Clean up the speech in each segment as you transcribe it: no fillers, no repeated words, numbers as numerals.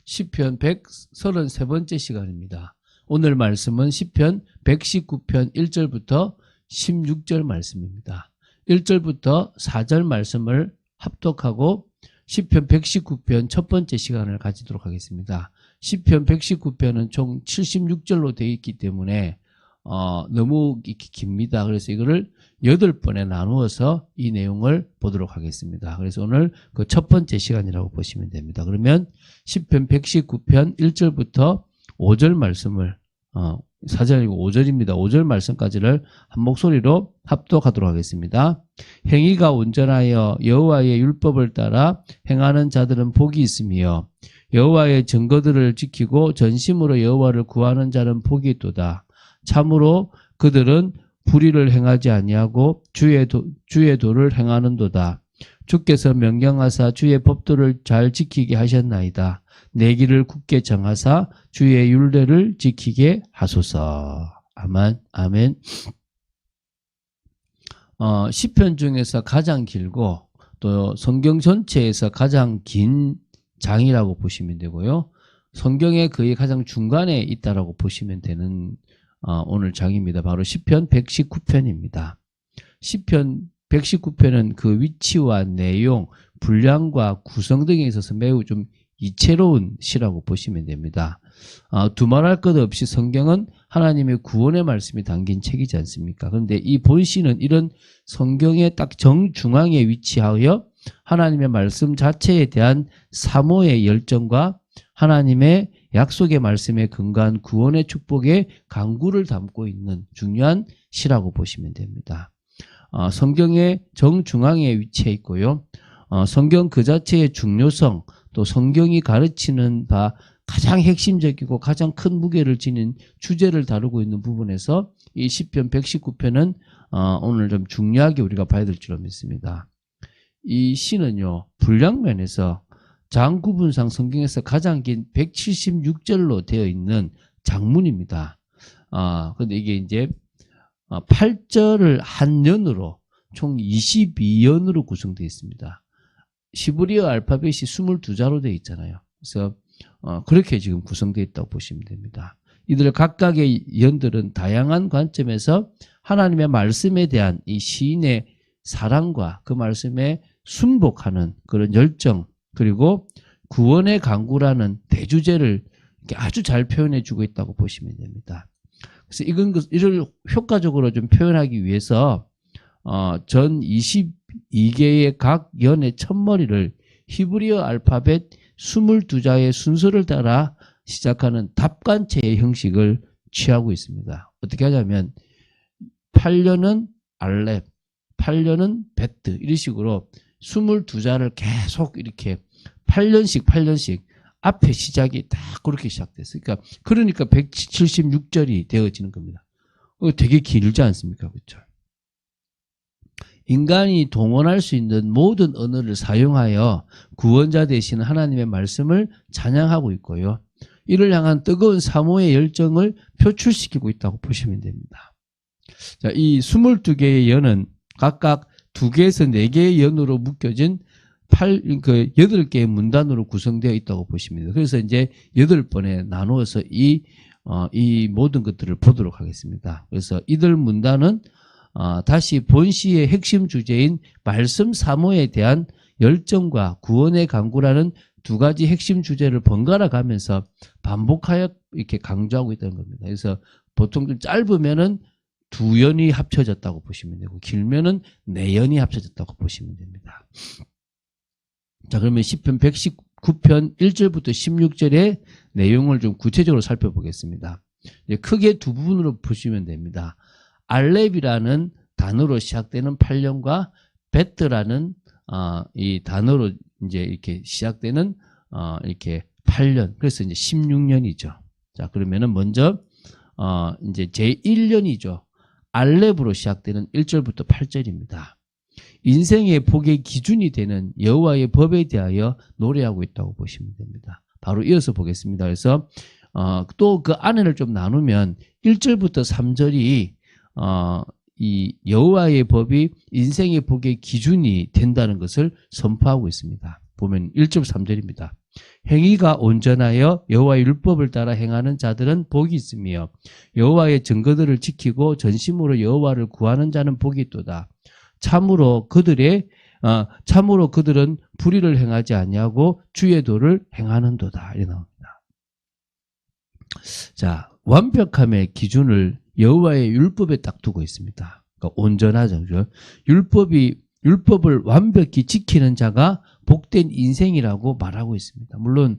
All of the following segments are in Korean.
시편 133번째 시간입니다. 오늘 말씀은 시편 119편 1절부터 16절 말씀입니다. 1절부터 4절 말씀을 합독하고 시편 119편 첫 번째 시간을 가지도록 하겠습니다. 시편 119편은 총 76절로 되어 있기 때문에 너무 깁니다. 그래서 이거를 8번에 나누어서 이 내용을 보도록 하겠습니다. 그래서 오늘 그 첫 번째 시간이라고 보시면 됩니다. 그러면 시편 119편 1절부터 5절 말씀을 4절 아니고 5절입니다. 5절 말씀까지를 한 목소리로 합독하도록 하겠습니다. 행위가 온전하여 여호와의 율법을 따라 행하는 자들은 복이 있으며 여호와의 증거들을 지키고 전심으로 여호와를 구하는 자는 복이 있도다. 참으로 그들은 불의를 행하지 아니하고 주의 도를 행하는도다. 주께서 명령하사 주의 법도를 잘 지키게 하셨나이다. 내 길을 굳게 정하사 주의 율례를 지키게 하소서. 아멘. 시편 중에서 가장 길고 또 성경 전체에서 가장 긴 장이라고 보시면 되고요. 성경의 거의 가장 중간에 있다라고 보시면 되는 오늘 장입니다. 바로 시편 119편입니다. 시편 119편은 그 위치와 내용, 분량과 구성 등에 있어서 매우 좀 이채로운 시라고 보시면 됩니다. 두말할 것 없이 성경은 하나님의 구원의 말씀이 담긴 책이지 않습니까? 그런데 이 본시는 이런 성경의 딱 정중앙에 위치하여 하나님의 말씀 자체에 대한 사모의 열정과 하나님의 약속의 말씀에 근거한 구원의 축복의 강구를 담고 있는 중요한 시라고 보시면 됩니다. 성경의 정중앙에 위치해 있고요. 성경 그 자체의 중요성, 또 성경이 가르치는 바 가장 핵심적이고 가장 큰 무게를 지닌 주제를 다루고 있는 부분에서 이 시편 119편은 오늘 좀 중요하게 우리가 봐야 될 줄로 믿습니다. 이 시는요, 분량면에서 장구분상 성경에서 가장 긴 176절로 되어 있는 장문입니다. 근데 이게 이제 8절을 한 연으로 총 22연으로 구성되어 있습니다. 시브리어 알파벳이 22자로 되어 있잖아요. 그래서 그렇게 지금 구성되어 있다고 보시면 됩니다. 이들 각각의 연들은 다양한 관점에서 하나님의 말씀에 대한 이 시인의 사랑과 그 말씀에 순복하는 그런 열정, 그리고 구원의 강구라는 대주제를 아주 잘 표현해 주고 있다고 보시면 됩니다. 그래서 이를 효과적으로 좀 표현하기 위해서 전 22개의 각 연의 첫머리를 히브리어 알파벳 22자의 순서를 따라 시작하는 답관체의 형식을 취하고 있습니다. 어떻게 하냐면 8년은 알렙, 8년은 베트, 이런 식으로 22자를 계속 이렇게 8년씩 앞에 시작이 딱 그렇게 시작됐어요. 그러니까 176절이 되어지는 겁니다. 되게 길지 않습니까? 그렇죠? 인간이 동원할 수 있는 모든 언어를 사용하여 구원자 되신 하나님의 말씀을 찬양하고 있고요. 이를 향한 뜨거운 사모의 열정을 표출시키고 있다고 보시면 됩니다. 자, 이 22개의 연은 각각 2개에서 4개의 연으로 묶여진 8개의 문단으로 구성되어 있다고 보시면 됩니다. 그래서 이제 8번에 나누어서 이 모든 것들을 보도록 하겠습니다. 그래서 이들 문단은 다시 본시의 핵심 주제인 말씀 사모에 대한 열정과 구원의 강구라는 두 가지 핵심 주제를 번갈아 가면서 반복하여 이렇게 강조하고 있다는 겁니다. 그래서 보통 좀 짧으면은 2연이 합쳐졌다고 보시면 되고, 길면은 4연이 합쳐졌다고 보시면 됩니다. 자, 그러면 시편 119편 1절부터 16절의 내용을 좀 구체적으로 살펴보겠습니다. 크게 두 부분으로 보시면 됩니다. 알렙이라는 단어로 시작되는 8년과 베트라는 이 단어로 이제 이렇게 시작되는 이렇게 8년. 그래서 이제 16년이죠. 자, 그러면은 먼저 이제 제1년이죠. 알렙으로 시작되는 1절부터 8절입니다. 인생의 복의 기준이 되는 여호와의 법에 대하여 노래하고 있다고 보시면 됩니다. 바로 이어서 보겠습니다. 그래서 또 그 안에를 좀 나누면 1절부터 3절이 이 여호와의 법이 인생의 복의 기준이 된다는 것을 선포하고 있습니다. 보면 1절 3절입니다. 행위가 온전하여 여호와의 율법을 따라 행하는 자들은 복이 있으며 여호와의 증거들을 지키고 전심으로 여호와를 구하는 자는 복이 있도다. 참으로 그들은 불의를 행하지 아니하고 주의 도를 행하는도다. 이렇게 나옵니다. 자, 완벽함의 기준을 여호와의 율법에 딱 두고 있습니다. 그러니까 온전하죠. 율법을 완벽히 지키는 자가 복된 인생이라고 말하고 있습니다. 물론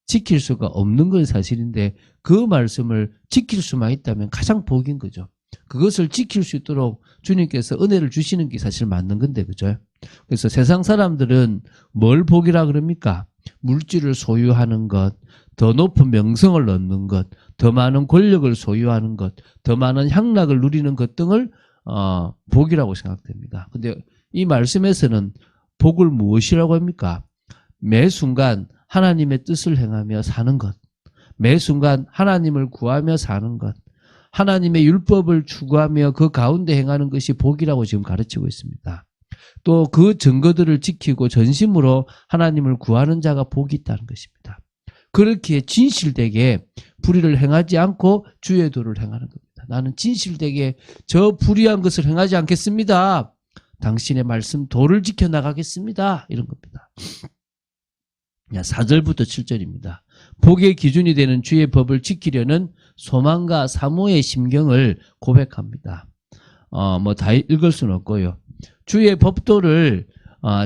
지킬 수가 없는 건 사실인데 그 말씀을 지킬 수만 있다면 가장 복인 거죠. 그것을 지킬 수 있도록 주님께서 은혜를 주시는 게 사실 맞는 건데, 그죠? 그래서 세상 사람들은 뭘 복이라 그럽니까? 물질을 소유하는 것, 더 높은 명성을 얻는 것, 더 많은 권력을 소유하는 것, 더 많은 향락을 누리는 것 등을 복이라고 생각됩니다. 근데 이 말씀에서는 복을 무엇이라고 합니까? 매 순간 하나님의 뜻을 행하며 사는 것, 매 순간 하나님을 구하며 사는 것, 하나님의 율법을 추구하며 그 가운데 행하는 것이 복이라고 지금 가르치고 있습니다. 또 그 증거들을 지키고 전심으로 하나님을 구하는 자가 복이 있다는 것입니다. 그렇게 진실되게 불의를 행하지 않고 주의 도를 행하는 겁니다. 나는 진실되게 저 불의한 것을 행하지 않겠습니다. 당신의 말씀 도를 지켜나가겠습니다. 이런 겁니다. 4절부터 7절입니다. 복의 기준이 되는 주의 법을 지키려는 소망과 사모의 심경을 고백합니다. 다 읽을 수는 없고요. 주의 법도를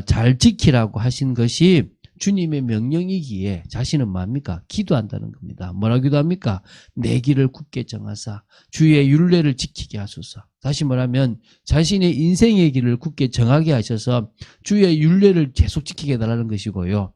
잘 지키라고 하신 것이 주님의 명령이기에 자신은 뭡니까? 기도한다는 겁니다. 뭐라 기도합니까? 내 길을 굳게 정하사 주의 율례를 지키게 하소서. 다시 말하면 자신의 인생의 길을 굳게 정하게 하셔서 주의 율례를 계속 지키게 해달라는 것이고요.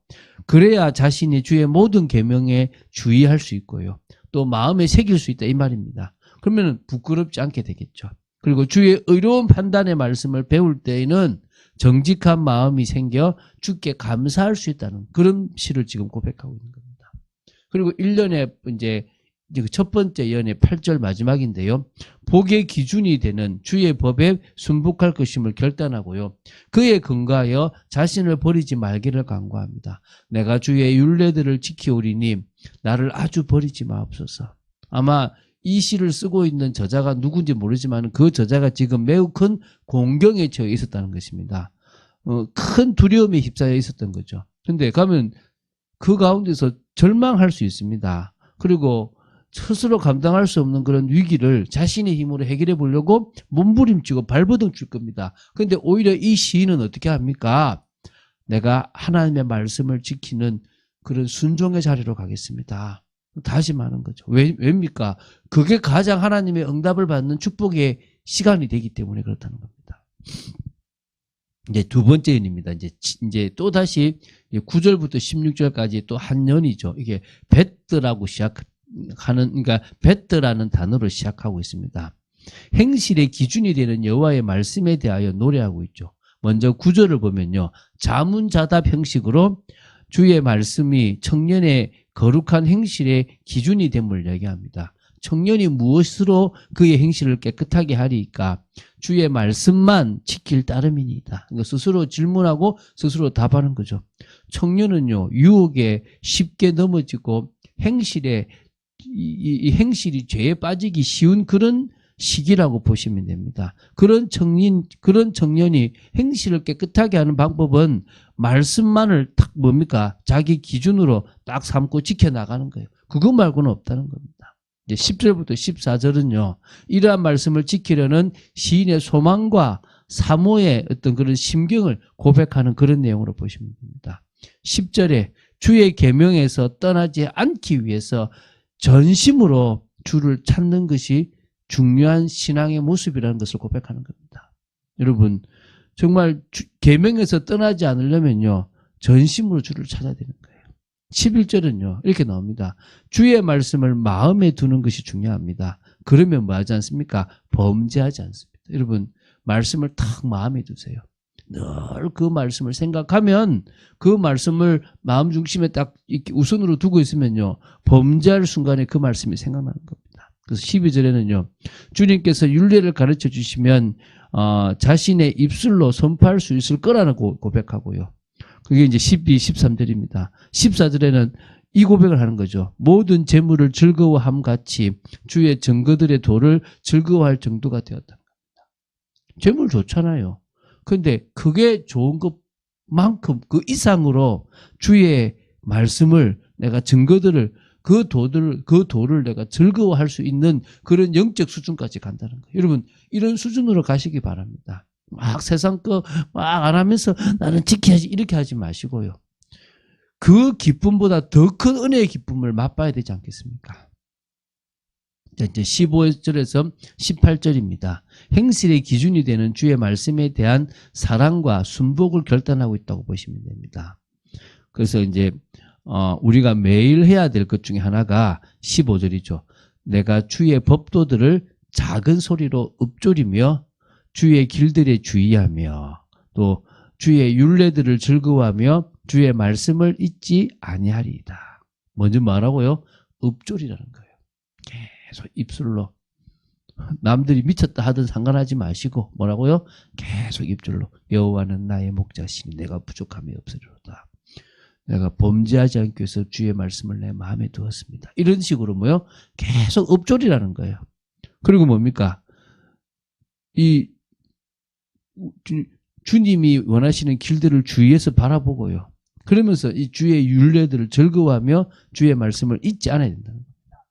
그래야 자신이 주의 모든 계명에 주의할 수 있고요. 또 마음에 새길 수 있다 이 말입니다. 그러면 부끄럽지 않게 되겠죠. 그리고 주의 의로운 판단의 말씀을 배울 때에는 정직한 마음이 생겨 주께 감사할 수 있다는 그런 시를 지금 고백하고 있는 겁니다. 그리고 1년에 이제 첫 번째 연의 8절 마지막인데요. 복의 기준이 되는 주의 법에 순복할 것임을 결단하고요. 그에 근거하여 자신을 버리지 말기를 간구합니다. 내가 주의 율례들을 지키오리니 나를 아주 버리지 마옵소서. 아마 이 시를 쓰고 있는 저자가 누군지 모르지만 그 저자가 지금 매우 큰 공경에 처해 있었다는 것입니다. 큰 두려움에 휩싸여 있었던 거죠. 근데 가면 그 가운데서 절망할 수 있습니다. 그리고 스스로 감당할 수 없는 그런 위기를 자신의 힘으로 해결해 보려고 몸부림치고 발버둥 칠 겁니다. 그런데 오히려 이 시인은 어떻게 합니까? 내가 하나님의 말씀을 지키는 그런 순종의 자리로 가겠습니다. 다짐하는 거죠. 왜입니까? 그게 가장 하나님의 응답을 받는 축복의 시간이 되기 때문에 그렇다는 겁니다. 이제 두 번째 연입니다. 이제 또 다시 9절부터 16절까지 또 한 연이죠. 이게 벳드라고 그러니까 벳드라는 단어로 시작하고 있습니다. 행실의 기준이 되는 여호와의 말씀에 대하여 노래하고 있죠. 먼저 9절을 보면요. 자문자답 형식으로 주의 말씀이 청년의 거룩한 행실의 기준이 됨을 얘기합니다. 청년이 무엇으로 그의 행실을 깨끗하게 하리까? 주의 말씀만 지킬 따름이니이다. 그러니까 스스로 질문하고 스스로 답하는 거죠. 청년은요, 유혹에 쉽게 넘어지고 행실에 이 행실이 죄에 빠지기 쉬운 그런 시기라고 보시면 됩니다. 그런 청년이 행실을 깨끗하게 하는 방법은 말씀만을 딱 뭡니까? 자기 기준으로 딱 삼고 지켜나가는 거예요. 그거 말고는 없다는 겁니다. 이제 10절부터 14절은요. 이러한 말씀을 지키려는 시인의 소망과 사모의 어떤 그런 심경을 고백하는 그런 내용으로 보시면 됩니다. 10절에 주의 계명에서 떠나지 않기 위해서 전심으로 주를 찾는 것이 중요한 신앙의 모습이라는 것을 고백하는 겁니다. 여러분 정말 계명에서 떠나지 않으려면요. 전심으로 주를 찾아야 되는 거예요. 11절은요. 이렇게 나옵니다. 주의 말씀을 마음에 두는 것이 중요합니다. 그러면 뭐 하지 않습니까? 범죄하지 않습니다. 여러분 말씀을 탁 마음에 두세요. 늘 그 말씀을 생각하면 그 말씀을 마음 중심에 딱 이렇게 우선으로 두고 있으면요. 범죄할 순간에 그 말씀이 생각나는 겁니다. 그래서 12절에는요. 주님께서 율례를 가르쳐 주시면 자신의 입술로 선포할 수 있을 거라고 고백하고요. 그게 이제 12, 13절입니다. 14절에는 이 고백을 하는 거죠. 모든 재물을 즐거워함 같이 주의 증거들의 도를 즐거워할 정도가 되었다. 재물 좋잖아요. 그런데 그게 좋은 것만큼 그 이상으로 주의 말씀을 내가 증거들을 그 도를 내가 즐거워할 수 있는 그런 영적 수준까지 간다는 거예요. 여러분 이런 수준으로 가시기 바랍니다. 막 세상 거 막 안 하면서 나는 지켜야지 이렇게 하지 마시고요. 그 기쁨보다 더 큰 은혜의 기쁨을 맛봐야 되지 않겠습니까? 이제 15절에서 18절입니다. 행실의 기준이 되는 주의 말씀에 대한 사랑과 순복을 결단하고 있다고 보시면 됩니다. 그래서 이제 우리가 매일 해야 될 것 중에 하나가 15절이죠. 내가 주의 법도들을 작은 소리로 읊조리며 주의 길들에 주의하며 또 주의 율례들을 즐거워하며 주의 말씀을 잊지 아니하리이다. 먼저 뭐라고요? 읊조리라는 거예요. 계속 입술로. 남들이 미쳤다 하든 상관하지 마시고 뭐라고요? 계속 입술로. 여호와는 나의 목자시니 내가 부족함이 없으리로다. 내가 범죄하지 않기 위해서 주의 말씀을 내 마음에 두었습니다. 이런 식으로 뭐요? 계속 읊조리라는 거예요. 그리고 뭡니까? 주님이 원하시는 길들을 주위에서 바라보고요. 그러면서 이 주의 율례들을 즐거워하며 주의 말씀을 잊지 않아야 된다는 겁니다.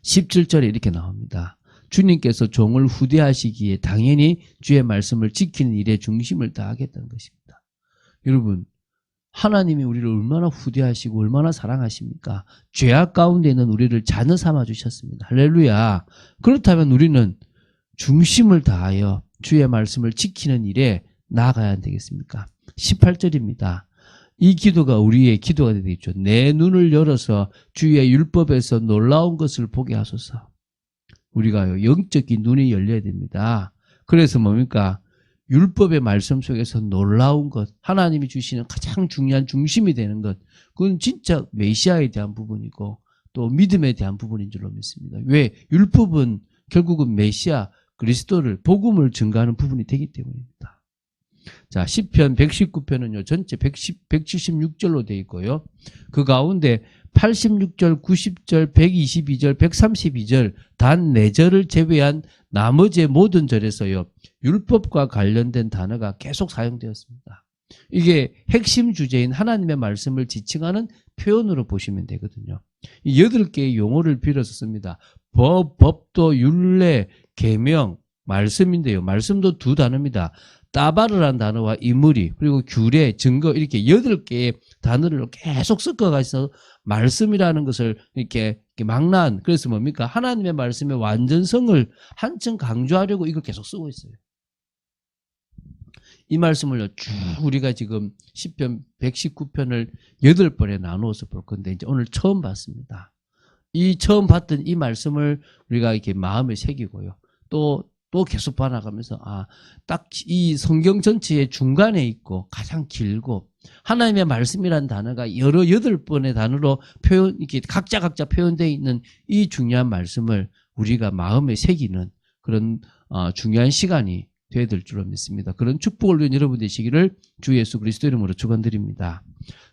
17절에 이렇게 나옵니다. 주님께서 종을 후대하시기에 당연히 주의 말씀을 지키는 일에 중심을 다하겠다는 것입니다. 여러분 하나님이 우리를 얼마나 후대하시고 얼마나 사랑하십니까? 죄악 가운데 있는 우리를 자녀 삼아 주셨습니다. 할렐루야. 그렇다면 우리는 중심을 다하여 주의 말씀을 지키는 일에 나아가야 되겠습니까? 18절입니다. 이 기도가 우리의 기도가 되겠죠. 내 눈을 열어서 주의 율법에서 놀라운 것을 보게 하소서. 우리가 영적인 눈이 열려야 됩니다. 그래서 뭡니까? 율법의 말씀 속에서 놀라운 것, 하나님이 주시는 가장 중요한 중심이 되는 것, 그건 진짜 메시아에 대한 부분이고 또 믿음에 대한 부분인 줄로 믿습니다. 왜? 율법은 결국은 메시아, 그리스도를, 복음을 증거하는 부분이 되기 때문입니다. 자, 시편 119편은요, 전체 176절로 되어 있고요. 그 가운데 86절, 90절, 122절, 132절, 단 4절을 제외한 나머지 모든 절에서요, 율법과 관련된 단어가 계속 사용되었습니다. 이게 핵심 주제인 하나님의 말씀을 지칭하는 표현으로 보시면 되거든요. 이 8개의 용어를 빌어서 씁니다. 법도, 율례, 계명, 말씀인데요. 말씀도 2단어입니다. 따바르란 단어와 이무리, 그리고 규례, 증거 이렇게 8개의 단어를 계속 섞어가서 말씀이라는 것을 이렇게 망라한, 그래서 뭡니까? 하나님의 말씀의 완전성을 한층 강조하려고 이걸 계속 쓰고 있어요. 이 말씀을 쭉 우리가 지금 시편 119편을 8번에 나누어서 볼 건데 이제 오늘 처음 봤습니다. 이 처음 봤던 이 말씀을 우리가 이렇게 마음에 새기고요. 또 계속 봐나가면서 딱 이 성경 전체의 중간에 있고 가장 길고 하나님의 말씀이라는 단어가 여러 8번의 단어로 이렇게 각자 표현되어 있는 이 중요한 말씀을 우리가 마음에 새기는 그런 중요한 시간이 되어야 될 줄로 믿습니다. 그런 축복을 누린 여러분 되시기를 주 예수 그리스도 이름으로 축원드립니다.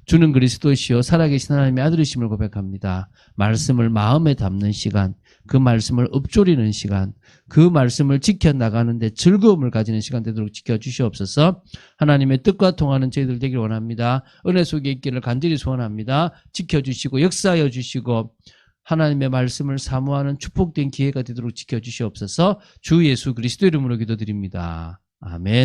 주는 그리스도시요 살아계신 하나님의 아들이심을 고백합니다. 말씀을 마음에 담는 시간, 그 말씀을 읊조리는 시간, 그 말씀을 지켜나가는데 즐거움을 가지는 시간 되도록 지켜주시옵소서. 하나님의 뜻과 통하는 저희들 되기를 원합니다. 은혜 속에 있기를 간절히 소원합니다. 지켜주시고 역사하여 주시고 하나님의 말씀을 사모하는 축복된 기회가 되도록 지켜주시옵소서. 주 예수 그리스도 이름으로 기도드립니다. 아멘.